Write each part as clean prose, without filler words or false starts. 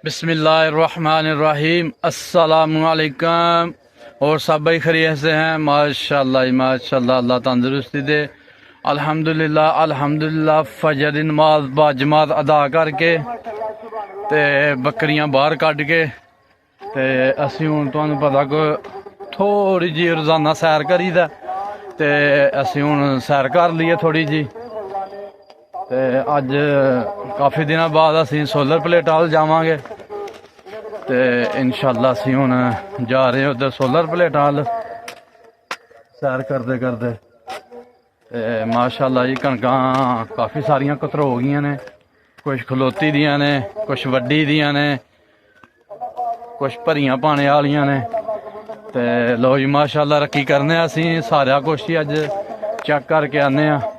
बिस्मिल्लाहिर्रहमानिर्रहीम अस्सलामुअलैकुम। और सब भाई खैरियत से हैं? माशाल्लाह जी माशाल्लाह, अल्लाह तंदुरुस्ती दे। अल्हम्दुलिल्लाह अल्हम्दुलिल्लाह। फजर दी नमाज बाजमात अदा करके ते बकरियां बाहर कढ़ के ते असीं हुण तुहानूं पता को थोड़ी जी रोज़ाना सैर करीदा ते असीं हुण सैर कर लईए थोड़ी जी। ते अज काफ़ी दिनों बाद असीं सोलर प्लेट वाल जावांगे ते इंशाअल्लाह असीं हुण जा रहे हैं उधर सोलर प्लेट वाल सैर करते करते। ते माशाअल्लाह जी कणकां काफ़ी सारियां कतरो गईयां ने, कुछ खलोती दियां ने, कुछ वड्डी दियां ने, कुछ भरियां पाने वालियां ने। ते लो जी माशाअल्लाह रक्की करने असीं सारा कुछ ही अज चेक करके आने।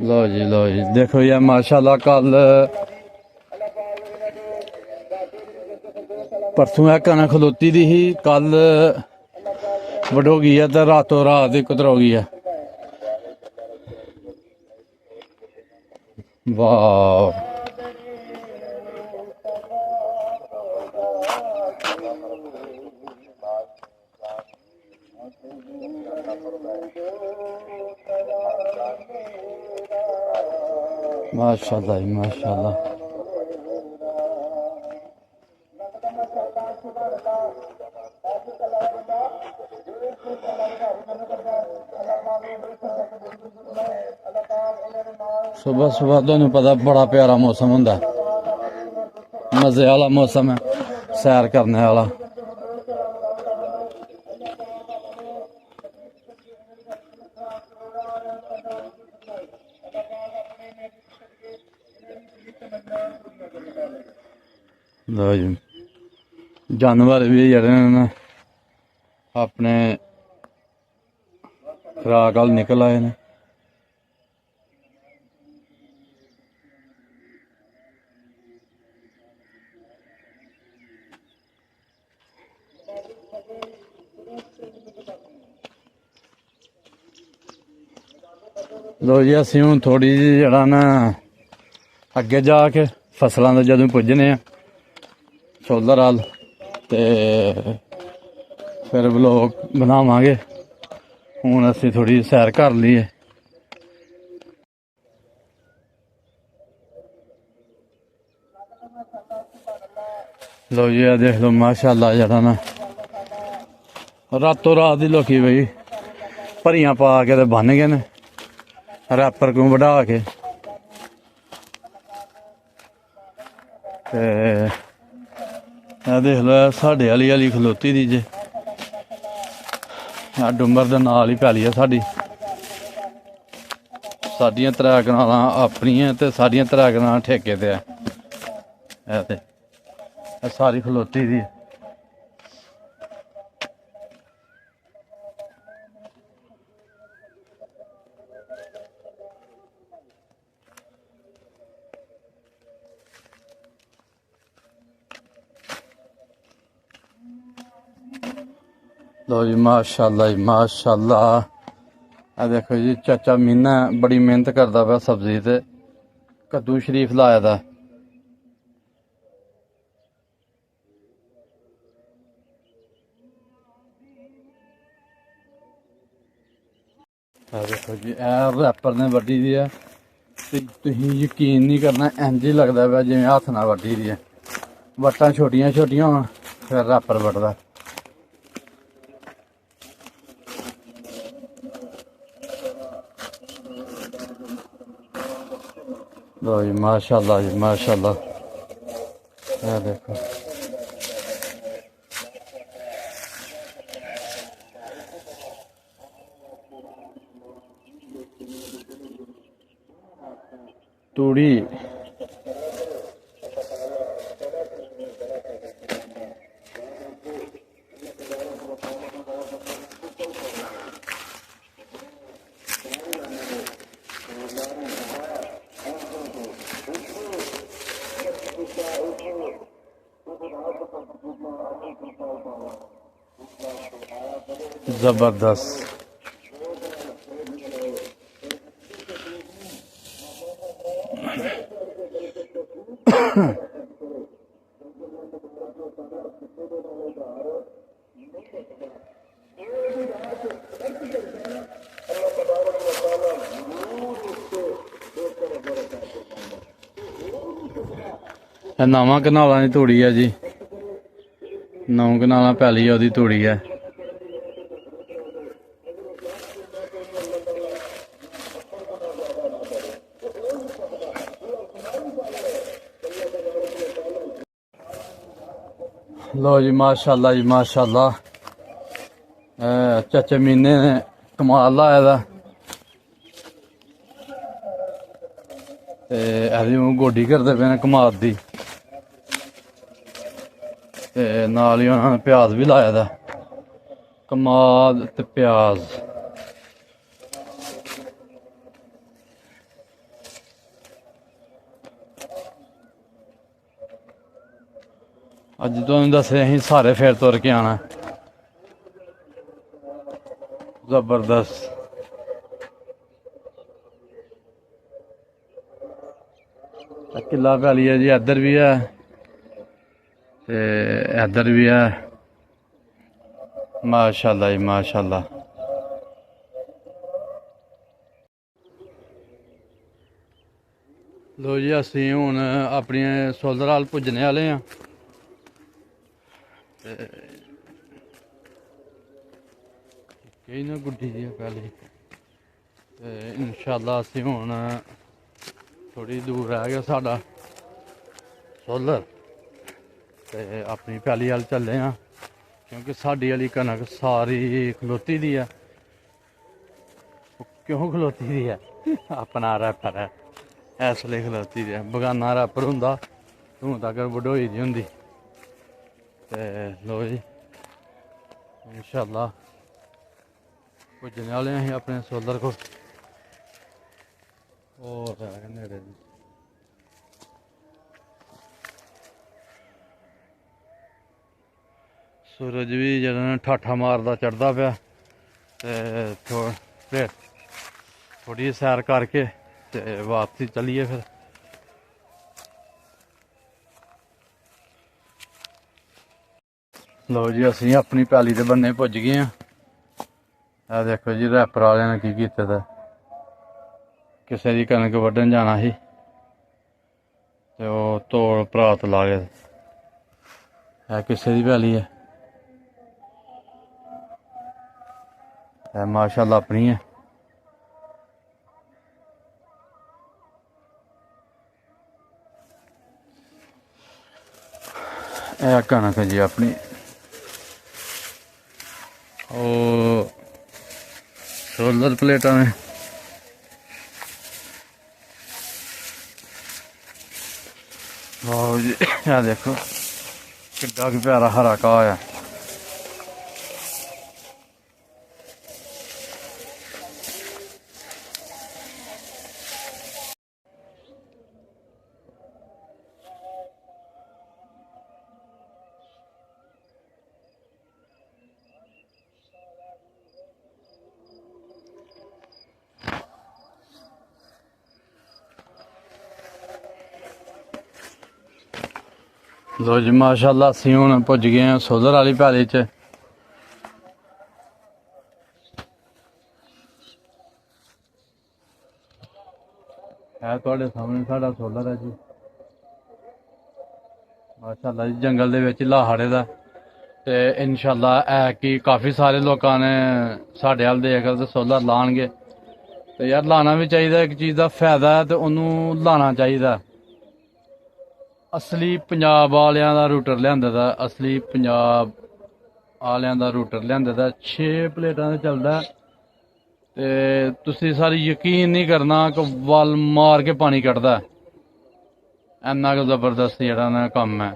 लो जी देखो यार माशाल्लाह, कल परसों है कनक खलोती दी ही, कल वडो गई है तो रातों रात ही कतरो गई है। वाह माशाल्लाह जी माशाल्लाह। सुबह सुबह तुहानूं पता बड़ा प्यारा मौसम हुंदा, मज़े वाला मौसम है सैर करने वाला। लो जी जानवर भी जेह्ड़े न अपने खुराक अल निकल आए ने। लो जी असीं हुण थोड़ी जी जेह्ड़ा ना अग्गे जाके फसलां दे जदों पुज्जने आ सोलर अल ते फिर व्लॉग बनावांगे। हुण असीं थोड़ी सैर कर लईए। लो जी देख लो माशाल्लाह जेह्ड़ा ना रातों रात ही लोकी बई भरियां पा के ते बन्न गए ने रैपर को बढ़ा के। देख लो साढ़े आली आली खलोती दी जे डुंबर दे नाल ही पैली है साडी। साडियां त्रै कनालां अपनियां ते साडियां त्रै कनालां ठेके ते है ते सारी खलोती दी। लो जी माशाल्लाह जी माशाल्लाह। देखो जी चाचा मीना बड़ी मेहनत करता पाया सब्जी ते कद्दू शरीफ लाए दा। देखो जी रैपर ने वड्डी दी है, तुसीं यकीन नहीं करना इंज ही लगता पाया जिवें हत्थ नाल वड्डी दी है। वट्टां छोटियां छोटियां होन फिर रैपर वड्डदा। लो जी माशाल्लाह जी माशाल्लाह। देखो तूड़ी जबरदस्त। नवा कनालों की तूड़ी है जी, 9 कनाल पैली है, तूड़ी है। लो जी माशाल्लाह जी माशाल्लाह, चाचे मीने ने कमाल लाए दा ते एहदी गोडी करदे पे ने कमाद दी, ते नाल ही उन्होंने प्याज भी लाया दा, कमाद ते प्याज। अज तो दसे अं सारे फिर तुर के आना। जबरदस्त। किला पैली है जी, इधर भी है ते इधर भी है। माशाल्लाह जी माशाल्लाह। लो जी असी हुण अपनी सोलर हाल पुज्जने आले हैं। कई ना गुड्डी दी पैली ते इंशाल्लाह असी हुण थोड़ी दूर रह गया साडा सोलर, ते अपनी पैली वाल चले हैं क्योंकि साडी वाली कनक सारी खलोती दी है। क्यों खलोती दी है? अपना रैपर है इसलिए खलोती दी है, बगाना रैपर हुंदा तूं तकर वडोई दी हुंदी। ते लो जी इंशाल्लाह पुज्जने वाले हैं अपने सोलर को। और नेड़े जी सूरज भी जरा ठाठा मारदा चढ़दा पिया, ते थोड़ी सैर करके ते वापसी चलिए फिर। लो जी असी अपनी पैली के बन्ने पुज गए हैं। आ देखो जी रैपर वाले ने की कीते दा, किसी की कनक वड्ढन जाना ही ते ओह तोड़ परात ला गए। है किसी की पैली है, माशाल्लाह अपनी है। कनक जी अपनी सोलर प्लेटा ने जी देखो किड्डा की प्यारा हरा घाह है। लो जी माशाल्लाह असी हुण पुज गए हैं सोलर वाली पैली च। है तुहाडे सामने साडा सोलर है जी, माशाल्लाह जी जंगल दे विच ला खड़े दा। ते इंशाल्लाह है कि काफ़ी सारे लोगों ने साढ़े हाल देख ते सोलर लाणगे, ते यार लाना भी चाहिए, एक चीज़ का फायदा है तो उन्होंने लाना चाहिए। असली पंजाब वालियां दा रूटर लिआंदे दा, असली पंजाब वालियां दा रूटर लिआंदे दा 6 प्लेटां ते चलदा। ते तुसी सारी यकीन नहीं करना कि वल मार के पानी कटदा, इन्ना क जबरदस्त जेहड़ा ना कम्म है।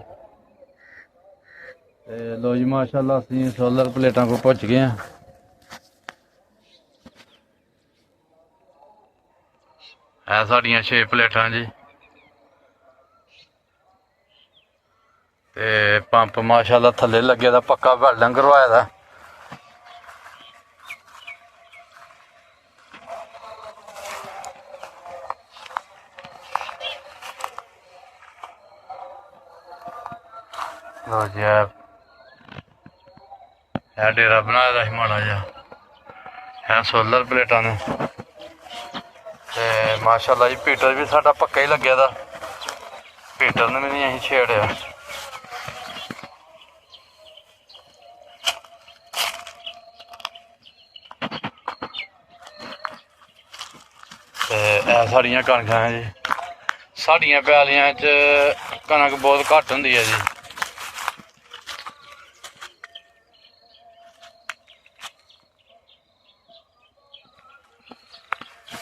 ते लो जी माशाल्लाह असी सोलर प्लेटां को पहुंच गए हैं। है साड़ियां 6 प्लेटां जी। ਤੇ ਪੰਪ ਮਾਸ਼ਾਅੱਲਾ ਥੱਲੇ ਲੱਗੇ ਦਾ, ਪੱਕਾ ਵੈਲਡਿੰਗ ਕਰਵਾਇਆ ਦਾ। ਲੋ ਜੀ ਇਹ ਡੇਰਾ ਬਣਾਇਆ ਦਾ ਸੀ ਮਾੜਾ ਜਿਹਾ, ਹੈ ਸੋਲਰ ਪਲੇਟਾਂ ਨੇ। ਤੇ ਮਾਸ਼ਾਅੱਲਾ ਜੀ ਪੀਟਰ ਵੀ ਸਾਡਾ ਪੱਕਾ ਹੀ ਲੱਗਿਆ ਦਾ, ਪੀਟਰ ਨੂੰ ਵੀ ਨਹੀਂ ਅਸੀਂ ਛੇੜਿਆ। ਤੇ ਇਹ ਸਾਡੀਆਂ ਕਣਕਾਂ ਹੈ ਜੀ, ਸਾਡੀਆਂ ਪੈਲੀਆਂ 'ਚ ਕਣਕ ਬਹੁਤ ਘੱਟ ਹੁੰਦੀ ਹੈ ਜੀ।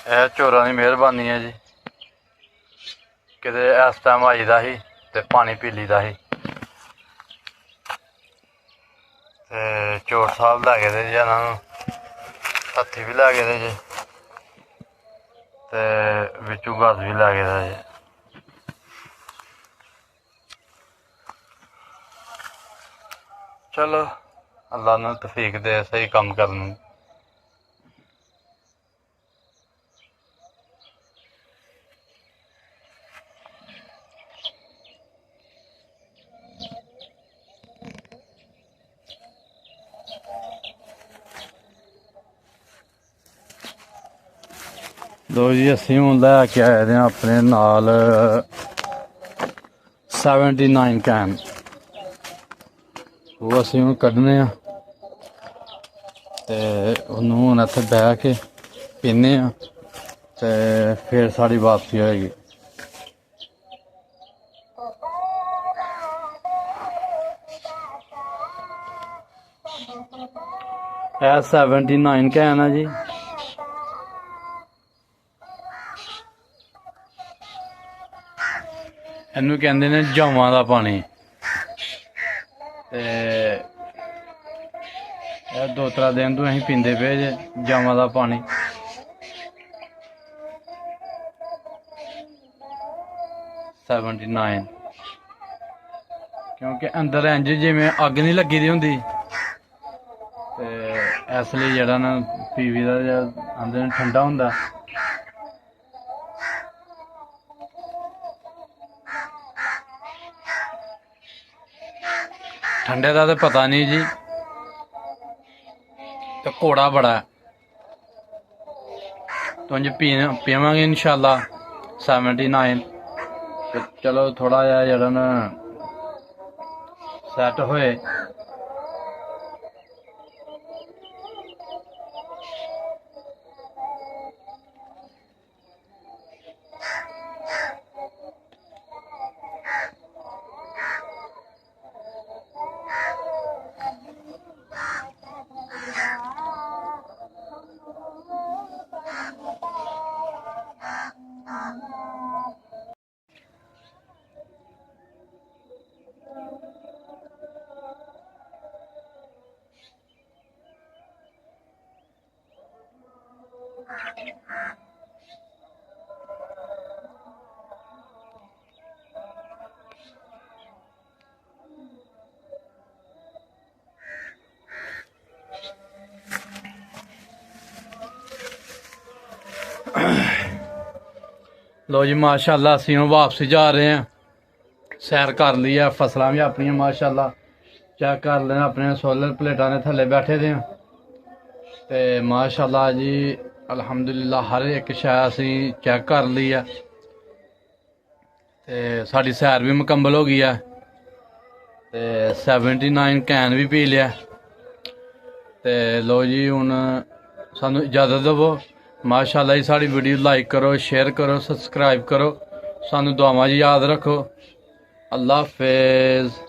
ਇਹ ਚੋਰਾਂ ਦੀ ਮਿਹਰਬਾਨੀ ਹੈ ਜੀ, ਕਿਤੇ ਇਸ ਟਾਈਮ ਆਈਦਾ ਸੀ ਤੇ ਪਾਣੀ ਪੀ ਲਈਦਾ ਸੀ। ਤੇ ਚੋਰ ਸਾਹਿਬ ਲੈ ਗਏ ਦੇ ਜੀ ਇਹਨਾਂ ਨੂੰ, ਹੱਥੀ ਵੀ ਲੈ ਗਏ ਦੇ ਜੀ, ਤੇ ਵਿੱਚੋਂ ਘਰ ਵੀ ਲੈ ਗਏ ਦਾ ਜੀ। ਚਲੋ ਅੱਲਾ ਨੂੰ ਤੌਫੀਕ ਦੇ ਸਹੀ ਕੰਮ ਕਰਨ ਨੂੰ। ਲੋ ਜੀ ਅਸੀਂ ਹੁਣ ਲੈ ਕੇ ਆਏ ਦੇ ਹਾਂ ਆਪਣੇ ਨਾਲ 79 ਕੈਨ, ਉਹ ਅਸੀਂ ਹੁਣ ਕੱਢਣੇ ਆ ਤੇ ਉਹਨੂੰ ਹੁਣ ਇੱਥੇ ਬਹਿ ਕੇ ਪੀਨੇ ਆ ਤੇ ਫਿਰ ਸਾਡੀ ਵਾਪਸੀ ਹੋਏਗੀ। ਇਹ 79 ਕੈਨ ਆ ਜੀ। ਇਹਨੂੰ ਕਹਿੰਦੇ ਨੇ ਜੌਆਂ ਦਾ ਪਾਣੀ। ਤੇ ਇਹ 2-3 ਦਿਨ ਤੋਂ ਅਸੀਂ ਪੀਂਦੇ ਪਏ ਜੇ ਜੌਆਂ ਦਾ ਪਾਣੀ। ਕਿਉਂਕਿ ਅੰਦਰ ਇੰਜ ਜਿਵੇਂ ਅੱਗ ਨਹੀਂ ਲੱਗੀ ਦੀ ਹੁੰਦੀ, ਤੇ ਇਸ ਲਈ ਜਿਹੜਾ ਨਾ ਪੀਵੀ ਦਾ ਅੰਦਰ ਠੰਡਾ ਹੁੰਦਾ। ਠੰਡੇ ਦਾ ਤਾਂ ਪਤਾ ਨਹੀਂ ਜੀ, ਤੇ ਘੋੜਾ ਬੜਾ ਤੁੰਜ ਪੀਵਾਂਗੇ ਇਨਸ਼ਾਅੱਲਾ 79। ਤੇ ਚਲੋ ਥੋੜਾ ਜਿਹਾ ਜਿਹੜਾ ਨਾ ਸੈੱਟ ਹੋਏ। लो जी माशाअल्लाह असी हम वापस जा रहे हैं। सैर कर ली है, फसलां भी अपनियां माशाअल्लाह चेक कर लेना। अपने सोलर प्लेटा ने थले बैठे दे ते माशाअल्लाह जी अल्हम्दुलिल्लाह हर एक शै असी चेक कर ली है ते साडी सैर भी मुकम्मल हो गई है ते 79 कैन भी पी लिया। ते लो जी हुण सानू इजाज़त देवो। माशाअल्लाह जी साड़ी वीडियो लाइक करो, शेयर करो, सब्सक्राइब करो, सानू दुआवां जी याद रखो। अल्लाह हाफिज़।